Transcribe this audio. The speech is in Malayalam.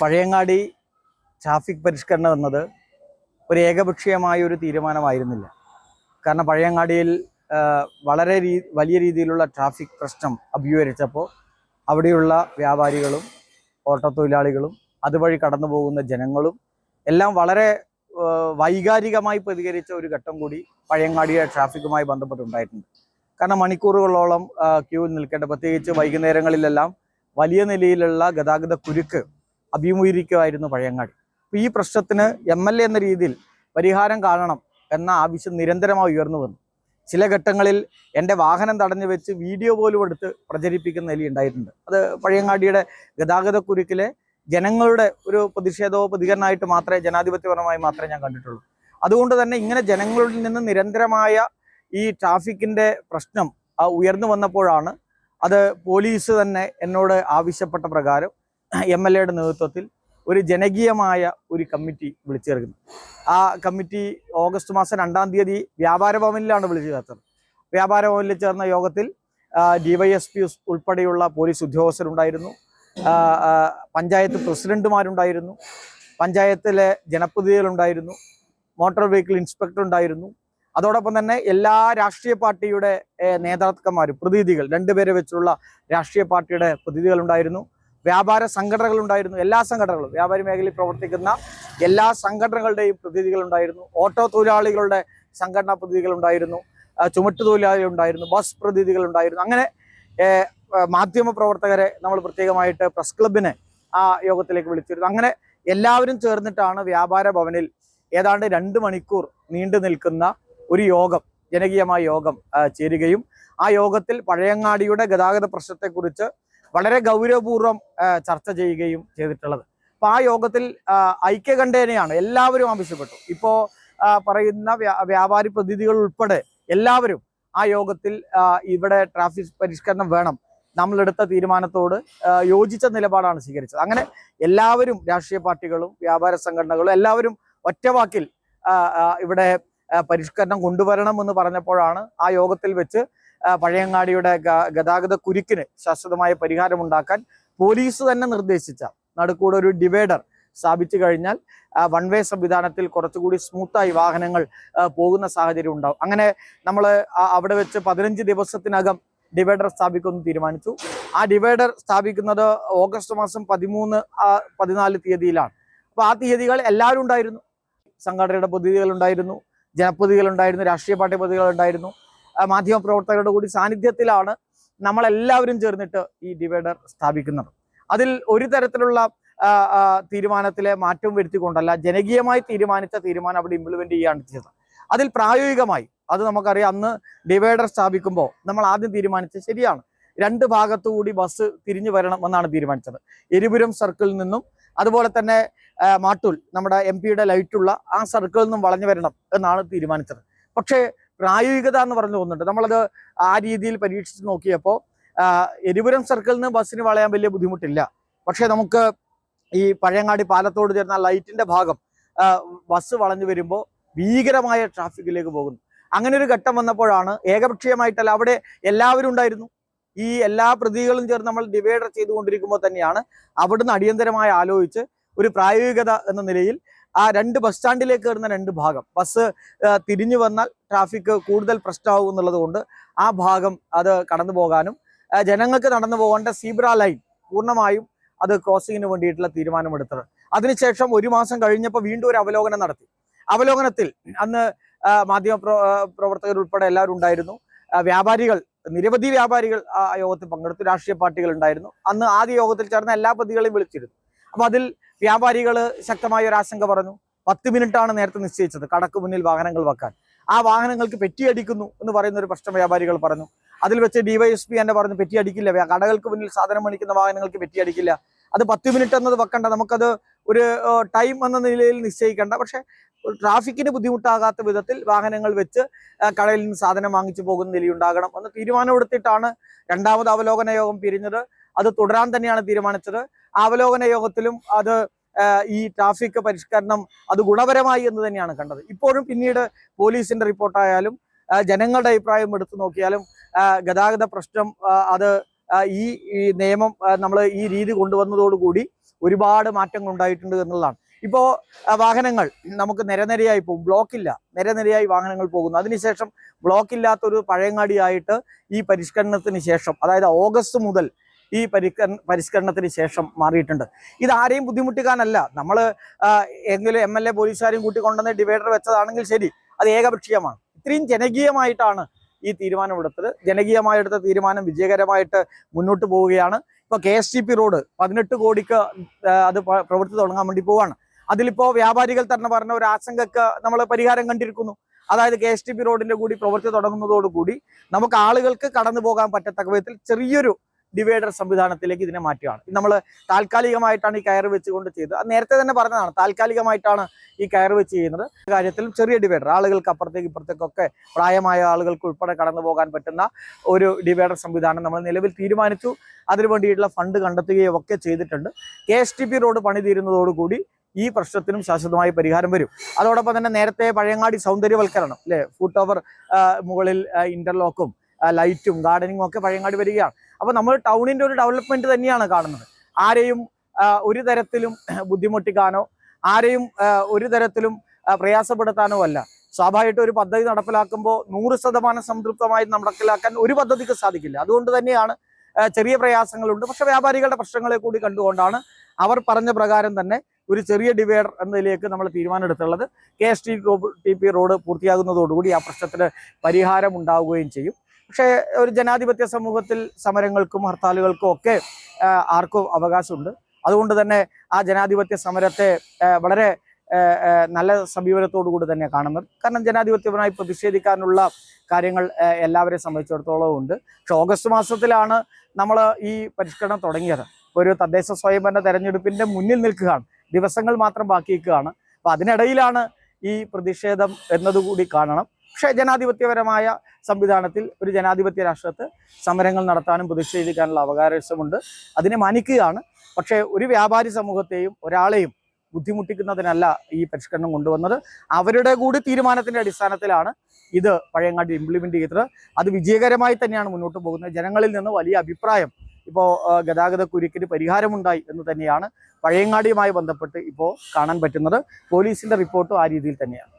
പഴയങ്ങാടി ട്രാഫിക് പരിഷ്കരണം എന്നത് ഒരു ഏകപക്ഷീയമായ ഒരു തീരുമാനമായിരുന്നില്ല. കാരണം പഴയങ്ങാടിയിൽ വളരെ വലിയ രീതിയിലുള്ള ട്രാഫിക് പ്രശ്നം അഭിമുഖീകരിച്ചപ്പോൾ അവിടെയുള്ള വ്യാപാരികളും ഓട്ടോ തൊഴിലാളികളും അതുവഴി കടന്നു പോകുന്ന ജനങ്ങളും എല്ലാം വളരെ വൈകാരികമായി പ്രതികരിച്ച ഒരു ഘട്ടം കൂടി പഴയങ്ങാടിയുടെ ട്രാഫിക്കുമായി ബന്ധപ്പെട്ടുണ്ടായിട്ടുണ്ട്. കാരണം മണിക്കൂറുകളോളം ക്യൂവിൽ നിൽക്കേണ്ട, പ്രത്യേകിച്ച് വൈകുന്നേരങ്ങളിലെല്ലാം വലിയ നിലയിലുള്ള ഗതാഗത കുരുക്ക് അഭിമുഖീകരിക്കുമായിരുന്നു പഴയങ്ങാടി. അപ്പോൾ ഈ പ്രശ്നത്തിന് MLA എന്ന രീതിയിൽ പരിഹാരം കാണണം എന്ന ആവശ്യം നിരന്തരമായി ഉയർന്നു വന്നു. ചില ഘട്ടങ്ങളിൽ എൻ്റെ വാഹനം തടഞ്ഞു വെച്ച് വീഡിയോ പോലും എടുത്ത് പ്രചരിപ്പിക്കുന്ന നില ഉണ്ടായിട്ടുണ്ട്. അത് പഴയങ്ങാടിയുടെ ഗതാഗത കുരുക്കിലെ ജനങ്ങളുടെ ഒരു പ്രതിഷേധമോ പ്രതികരണമായിട്ട് മാത്രമേ, ജനാധിപത്യപരമായി മാത്രമേ ഞാൻ കണ്ടിട്ടുള്ളൂ. അതുകൊണ്ട് തന്നെ ഇങ്ങനെ ജനങ്ങളിൽ നിന്ന് നിരന്തരമായ ഈ ട്രാഫിക്കിൻ്റെ പ്രശ്നം ഉയർന്നു വന്നപ്പോഴാണ് അത് പോലീസ് തന്നെ എന്നോട് ആവശ്യപ്പെട്ട പ്രകാരം MLAയുടെ നേതൃത്വത്തിൽ ഒരു ജനകീയമായ ഒരു കമ്മിറ്റി വിളിച്ചു ചേർക്കുന്നത്. ആ കമ്മിറ്റി ഓഗസ്റ്റ് മാസം 2-ാം തീയതി വ്യാപാര ഭവനിലാണ് വിളിച്ചു ചേർത്തത്. വ്യാപാര ഭവനിൽ ചേർന്ന യോഗത്തിൽ DYSP ഉൾപ്പെടെയുള്ള പോലീസ് ഉദ്യോഗസ്ഥരുണ്ടായിരുന്നു, പഞ്ചായത്ത് പ്രസിഡന്റുമാരുണ്ടായിരുന്നു, പഞ്ചായത്തിലെ ജനപ്രതിനിധികളുണ്ടായിരുന്നു, മോട്ടോർ വെഹിക്കിൾ ഇൻസ്പെക്ടർ ഉണ്ടായിരുന്നു. അതോടൊപ്പം തന്നെ എല്ലാ രാഷ്ട്രീയ പാർട്ടിയുടെ നേതാക്കന്മാരും, പ്രതിനിധികൾ 2 പേരെ വെച്ചുള്ള രാഷ്ട്രീയ പാർട്ടിയുടെ പ്രതിനിധികളുണ്ടായിരുന്നു, വ്യാപാര സംഘടനകളുണ്ടായിരുന്നു. എല്ലാ സംഘടനകളും, വ്യാപാരി മേഖലയിൽ പ്രവർത്തിക്കുന്ന എല്ലാ സംഘടനകളുടെയും പ്രതിനിധികളുണ്ടായിരുന്നു, ഓട്ടോ തൊഴിലാളികളുടെ സംഘടനാ പ്രതിനിധികളുണ്ടായിരുന്നു, ചുമട്ടുതൊഴിലാളികളുണ്ടായിരുന്നു, ബസ് പ്രതിനിധികളുണ്ടായിരുന്നു. അങ്ങനെ മാധ്യമ പ്രവർത്തകരെ നമ്മൾ പ്രത്യേകമായിട്ട് പ്രസ് ക്ലബിനെ ആ യോഗത്തിലേക്ക് വിളിച്ചിരുന്നു. അങ്ങനെ എല്ലാവരും ചേർന്നിട്ടാണ് വ്യാപാര ഭവനിൽ ഏതാണ്ട് 2 മണിക്കൂർ നീണ്ടു നിൽക്കുന്ന ഒരു യോഗം, ജനകീയമായ യോഗം ചേരുകയും ആ യോഗത്തിൽ പഴയങ്ങാടിയുടെ ഗതാഗത പ്രശ്നത്തെക്കുറിച്ച് വളരെ ഗൗരവപൂർവ്വം ചർച്ച ചെയ്യുകയും ചെയ്തിട്ടുള്ളത്. അപ്പോൾ ആ യോഗത്തിൽ ഐക്യകണ്ഠേനയാണ് എല്ലാവരും ആവശ്യപ്പെട്ടു. ഇപ്പോൾ പറയുന്ന വ്യാപാരി പ്രതിനിധികൾ ഉൾപ്പെടെ എല്ലാവരും ആ യോഗത്തിൽ ഇവിടെ ട്രാഫിക് പരിഷ്കരണം വേണം, നമ്മളെടുത്ത തീരുമാനത്തോട് യോജിച്ച നിലപാടാണ് സ്വീകരിച്ചത്. അങ്ങനെ എല്ലാവരും, രാഷ്ട്രീയ പാർട്ടികളും വ്യാപാര സംഘടനകളും എല്ലാവരും ഒറ്റവാക്കിൽ ഇവിടെ പരിഷ്കരണം കൊണ്ടുവരണം എന്ന് പറഞ്ഞപ്പോഴാണ് ആ യോഗത്തിൽ വെച്ച് പഴയങ്ങാടിയുടെ ഗതാഗത കുരുക്കിന് ശാശ്വതമായ പരിഹാരമുണ്ടാക്കാൻ പോലീസ് തന്നെ നിർദ്ദേശിച്ച നടുക്കൂടെ ഒരു ഡിവൈഡർ സ്ഥാപിച്ചു കഴിഞ്ഞാൽ 1 വേ സംവിധാനത്തിൽ കുറച്ചുകൂടി സ്മൂത്തായി വാഹനങ്ങൾ പോകുന്ന സാഹചര്യം ഉണ്ടാവും. അങ്ങനെ നമ്മൾ അവിടെ വെച്ച് 15 ദിവസത്തിനകം ഡിവൈഡർ സ്ഥാപിക്കുമെന്ന് തീരുമാനിച്ചു. ആ ഡിവൈഡർ സ്ഥാപിക്കുന്നത് ഓഗസ്റ്റ് മാസം 13-14 തീയതിയിലാണ്. അപ്പോൾ ആ തീയതികൾ എല്ലാവരും ഉണ്ടായിരുന്നു. സംഘടനയുടെ പ്രതിനിധികളുണ്ടായിരുന്നു, ജനപ്രതിനിധികളുണ്ടായിരുന്നു, രാഷ്ട്രീയ പാർട്ടി പ്രതിനിധികളുണ്ടായിരുന്നു, മാധ്യമപ്രവർത്തകരുടെ കൂടി സാന്നിധ്യത്തിലാണ് നമ്മളെല്ലാവരും ചേർന്നിട്ട് ഈ ഡിവൈഡർ സ്ഥാപിക്കുന്നത്. അതിൽ ഒരു തരത്തിലുള്ള തീരുമാനത്തിലെ മാറ്റം വരുത്തിക്കൊണ്ടല്ല, ജനകീയമായി തീരുമാനിച്ച തീരുമാനം അവിടെ ഇംപ്ലിമെന്റ് ചെയ്യുകയാണ് ചെയ്തത്. അതിൽ പ്രായോഗികമായി അത് നമുക്കറിയാം, അന്ന് ഡിവൈഡർ സ്ഥാപിക്കുമ്പോൾ നമ്മൾ ആദ്യം തീരുമാനിച്ചത് ശരിയാണ്, 2 ഭാഗത്തുകൂടി ബസ് തിരിഞ്ഞു വരണം എന്നാണ് തീരുമാനിച്ചത്. എരിപുരം സർക്കിളിൽ നിന്നും അതുപോലെ തന്നെ മാട്ടൂൽ, നമ്മുടെ MP-യുടെ ലൈറ്റുള്ള ആ സർക്കിളിൽ നിന്നും വളഞ്ഞു വരണം എന്നാണ് തീരുമാനിച്ചത്. പക്ഷേ പ്രായോഗികത എന്ന് പറഞ്ഞു പോകുന്നുണ്ട്. നമ്മളത് ആ രീതിയിൽ പരീക്ഷിച്ച് നോക്കിയപ്പോൾ എരിപുരം സർക്കിളിൽ നിന്ന് ബസ്സിന് വളയാൻ വലിയ ബുദ്ധിമുട്ടില്ല. പക്ഷേ നമുക്ക് ഈ പഴയങ്ങാടി പാലത്തോട് ചേർന്ന ലൈറ്റിന്റെ ഭാഗം ബസ് വളഞ്ഞു വരുമ്പോൾ ഭീകരമായ ട്രാഫിക്കിലേക്ക് പോകുന്നു. അങ്ങനെ ഒരു ഘട്ടം വന്നപ്പോഴാണ് ഏകപക്ഷീയമായിട്ടല്ല, അവിടെ എല്ലാവരും ഉണ്ടായിരുന്നു. ഈ എല്ലാ പ്രതികളും ചേർന്ന് നമ്മൾ ഡിവൈഡർ ചെയ്തുകൊണ്ടിരിക്കുമ്പോൾ തന്നെയാണ് അവിടുന്ന് അടിയന്തരമായി ആലോചിച്ച് ഒരു പ്രായോഗികത എന്ന നിലയിൽ ആ 2 ബസ് സ്റ്റാൻഡിലേക്ക് കയറുന്ന 2 ഭാഗം ബസ് തിരിഞ്ഞു വന്നാൽ ട്രാഫിക് കൂടുതൽ പ്രശ്നമാകും എന്നുള്ളത് കൊണ്ട് ആ ഭാഗം അത് കടന്നു പോകാനും ജനങ്ങൾക്ക് നടന്നു പോകേണ്ട സീബ്ര ലൈൻ പൂർണ്ണമായും അത് ക്രോസിങ്ങിന് വേണ്ടിയിട്ടുള്ള തീരുമാനമെടുത്തത്. അതിനുശേഷം 1 മാസം കഴിഞ്ഞപ്പോൾ വീണ്ടും ഒരു അവലോകനം നടത്തി. അവലോകനത്തിൽ അന്ന് മാധ്യമ പ്രവർത്തകർ ഉൾപ്പെടെ എല്ലാവരും ഉണ്ടായിരുന്നു. വ്യാപാരികൾ, നിരവധി വ്യാപാരികൾ ആ യോഗത്തിൽ പങ്കെടുത്തു, രാഷ്ട്രീയ പാർട്ടികൾ ഉണ്ടായിരുന്നു. അന്ന് ആദ്യ യോഗത്തിൽ ചേർന്ന എല്ലാ പ്രതികളെയും വിളിച്ചിരുന്നു. അപ്പൊ അതിൽ വ്യാപാരികൾ ശക്തമായ ഒരു ആശങ്ക പറഞ്ഞു. 10 മിനിറ്റാണ് നേരത്തെ നിശ്ചയിച്ചത് കടക്ക് മുന്നിൽ വാഹനങ്ങൾ വെക്കാൻ. ആ വാഹനങ്ങൾക്ക് പെറ്റിയടിക്കുന്നു എന്ന് പറയുന്ന ഒരു പ്രശ്നം വ്യാപാരികൾ പറഞ്ഞു. അതിൽ വെച്ച് DYSP എന്നെ പറഞ്ഞു, പെറ്റിയടിക്കില്ല, കടകൾക്ക് മുന്നിൽ സാധനം മേടിക്കുന്ന വാഹനങ്ങൾക്ക് പെറ്റിയടിക്കില്ല, അത് 10 മിനിറ്റ് എന്നത് വെക്കണ്ട, നമുക്കത് ഒരു ടൈം എന്ന നിലയിൽ നിശ്ചയിക്കേണ്ട, പക്ഷെ ട്രാഫിക്കിന് ബുദ്ധിമുട്ടാകാത്ത വിധത്തിൽ വാഹനങ്ങൾ വെച്ച് കടയിൽ നിന്ന് സാധനം വാങ്ങിച്ചു പോകുന്ന നിലയുണ്ടാകണം എന്ന് തീരുമാനമെടുത്തിട്ടാണ് 2ാമത് അവലോകന യോഗം പിരിഞ്ഞത്. അത് തുടരാൻ തന്നെയാണ് തീരുമാനിച്ചത്. അവലോകന യോഗത്തിലും അത് ഈ ട്രാഫിക് പരിഷ്കരണം അത് ഗുണപരമായി എന്ന് തന്നെയാണ് കണ്ടത്. ഇപ്പോഴും പിന്നീട് പോലീസിന്റെ റിപ്പോർട്ടായാലും ജനങ്ങളുടെ അഭിപ്രായം എടുത്തു നോക്കിയാലും ഗതാഗത പ്രശ്നം അത് ഈ നിയമം നമ്മൾ ഈ രീതി കൊണ്ടുവന്നതോടുകൂടി ഒരുപാട് മാറ്റങ്ങൾ ഉണ്ടായിട്ടുണ്ട് എന്നുള്ളതാണ്. ഇപ്പോൾ വാഹനങ്ങൾ നമുക്ക് നിരനിരയായി പോകും, ബ്ലോക്കില്ല, നിരനിരയായി വാഹനങ്ങൾ പോകുന്നു. അതിനുശേഷം ബ്ലോക്ക് ഇല്ലാത്തൊരു പഴയങ്ങാടിയായിട്ട് ഈ പരിഷ്കരണത്തിന് ശേഷം, അതായത് ഓഗസ്റ്റ് മുതൽ ഈ പരിഷ്കരണത്തിന് ശേഷം മാറിയിട്ടുണ്ട്. ഇതാരെയും ബുദ്ധിമുട്ടിക്കാനല്ല, നമ്മൾ എങ്കിലും MLA പോലീസുകാരെയും കൂട്ടിക്കൊണ്ടുവന്ന് ഡിവൈഡർ വെച്ചതാണെങ്കിൽ ശരി, അത് ഏകപക്ഷീയമാണ്. ഇത്രയും ജനകീയമായിട്ടാണ് ഈ തീരുമാനമെടുത്തത്. ജനകീയമായെടുത്ത തീരുമാനം വിജയകരമായിട്ട് മുന്നോട്ട് പോവുകയാണ്. ഇപ്പോൾ KSTP റോഡ് 18 കോടിക്ക് അത് പ്രവൃത്തി തുടങ്ങാൻ വേണ്ടി പോവുകയാണ്. അതിലിപ്പോൾ വ്യാപാരികൾ തന്നെ പറഞ്ഞ ഒരു ആശങ്കക്ക് നമ്മൾ പരിഹാരം കണ്ടിരിക്കുന്നു. അതായത് KSTP റോഡിന്റെ കൂടി പ്രവൃത്തി തുടങ്ങുന്നതോടുകൂടി നമുക്ക് ആളുകൾക്ക് കടന്നു പോകാൻ പറ്റത്തക്ക വിധത്തിൽ ചെറിയൊരു ഡിവൈഡർ സംവിധാനത്തിലേക്ക് ഇതിനെ മാറ്റുകയാണ്. നമ്മൾ താൽക്കാലികമായിട്ടാണ് ഈ കയർ വെച്ചുകൊണ്ട് ചെയ്തത്. അത് നേരത്തെ തന്നെ പറഞ്ഞതാണ്, താൽക്കാലികമായിട്ടാണ് ഈ കയർ വെച്ച് ചെയ്യുന്നത്. കാര്യത്തിലും ചെറിയ ഡിവൈഡർ, ആളുകൾക്ക് അപ്പുറത്തേക്ക് ഇപ്പുറത്തേക്കൊക്കെ പ്രായമായ ആളുകൾക്ക് ഉൾപ്പെടെ കടന്നു പോകാൻ പറ്റുന്ന ഒരു ഡിവൈഡർ സംവിധാനം നമ്മൾ നിലവിൽ തീരുമാനിച്ചു. അതിനു വേണ്ടിയിട്ടുള്ള ഫണ്ട് കണ്ടെത്തുകയും ഒക്കെ ചെയ്തിട്ടുണ്ട്. KSTP റോഡ് പണി തീരുന്നതോടുകൂടി ഈ പ്രശ്നത്തിനും ശാശ്വതമായ പരിഹാരം വരും. അതോടൊപ്പം തന്നെ നേരത്തെ പഴയങ്ങാടി സൗന്ദര്യവൽക്കരണം, അല്ലെ, ഫുട് ഓവർ മുകളിൽ ഇന്റർലോക്കും ലൈറ്റും ഗാർഡനിങ്ങും ഒക്കെ പഴയങ്ങാടി വരികയാണ്. അപ്പോൾ നമ്മൾ ടൗണിന്റെ ഒരു ഡെവലപ്മെന്റ് തന്നെയാണ് കാണുന്നത്. ആരെയും ഒരു തരത്തിലും ബുദ്ധിമുട്ടിക്കാനോ ആരെയും ഒരു തരത്തിലും പ്രയാസപ്പെടുത്താനോ അല്ല. സ്വാഭാവികമായിട്ട് ഒരു പദ്ധതി നടപ്പിലാക്കുമ്പോൾ 100% സംതൃപ്തമായി നടപ്പിലാക്കാൻ ഒരു പദ്ധതിക്ക് സാധിക്കില്ല. അതുകൊണ്ട് തന്നെയാണ് ചെറിയ പ്രയാസങ്ങളുണ്ട്. പക്ഷെ വ്യാപാരികളുടെ പ്രശ്നങ്ങളെ കൂടി കണ്ടുകൊണ്ടാണ് അവർ പറഞ്ഞ പ്രകാരം തന്നെ ഒരു ചെറിയ ഡിവൈഡർ എന്നതിലേക്ക് നമ്മൾ തീരുമാനമെടുത്തുള്ളത്. KSTP റോഡ് പൂർത്തിയാകുന്നതോടുകൂടി ആ പ്രശ്നത്തിന് പരിഹാരം ഉണ്ടാവുകയും ചെയ്യും. പക്ഷേ ഒരു ജനാധിപത്യ സമൂഹത്തിൽ സമരങ്ങൾക്കും ഹർത്താലുകൾക്കും ഒക്കെ ആർക്കും അവകാശമുണ്ട്. അതുകൊണ്ട് തന്നെ ആ ജനാധിപത്യ സമരത്തെ വളരെ നല്ല സമീപനത്തോടു കൂടി തന്നെ കാണുന്നത്. കാരണം ജനാധിപത്യപരമായി പ്രതിഷേധിക്കാനുള്ള കാര്യങ്ങൾ എല്ലാവരെയും സംബന്ധിച്ചിടത്തോളം ഉണ്ട്. പക്ഷെ ഓഗസ്റ്റ് മാസത്തിലാണ് നമ്മൾ ഈ പരിഷ്കരണം തുടങ്ങിയത്. ഒരു തദ്ദേശ സ്വയംഭരണ തെരഞ്ഞെടുപ്പിന്റെ മുന്നിൽ നിൽക്കുകയാണ്, ദിവസങ്ങൾ മാത്രം ബാക്കി നിൽക്കുകയാണ്. അപ്പൊ അതിനിടയിലാണ് ഈ പ്രതിഷേധം എന്നതുകൂടി കാണണം. പക്ഷെ ജനാധിപത്യപരമായ സംവിധാനത്തിൽ ഒരു ജനാധിപത്യ രാഷ്ട്രത്ത് സമരങ്ങൾ നടത്താനും പ്രതിഷേധിക്കാനുള്ള അവകാശമുണ്ട്. അതിനെ മാനിക്കുകയാണ്. പക്ഷേ ഒരു വ്യാപാരി സമൂഹത്തെയും ഒരാളെയും ബുദ്ധിമുട്ടിക്കുന്നതിനല്ല ഈ പരിഷ്കരണം കൊണ്ടുവന്നത്. അവരുടെ കൂടി തീരുമാനത്തിന്റെ അടിസ്ഥാനത്തിലാണ് ഇത് പഴയങ്ങാടി ഇംപ്ലിമെന്റ് ചെയ്തത്. അത് വിജയകരമായി തന്നെയാണ് മുന്നോട്ട് പോകുന്നത്. ജനങ്ങളിൽ നിന്ന് വലിയ അഭിപ്രായം ഇപ്പോൾ ഗതാഗത കുരുക്കിന് പരിഹാരമുണ്ടായി എന്ന് തന്നെയാണ് പഴയങ്ങാടിയുമായി ബന്ധപ്പെട്ട് ഇപ്പോൾ കാണാൻ പറ്റുന്നത്. പോലീസിന്റെ റിപ്പോർട്ടും ആ രീതിയിൽ തന്നെയാണ്.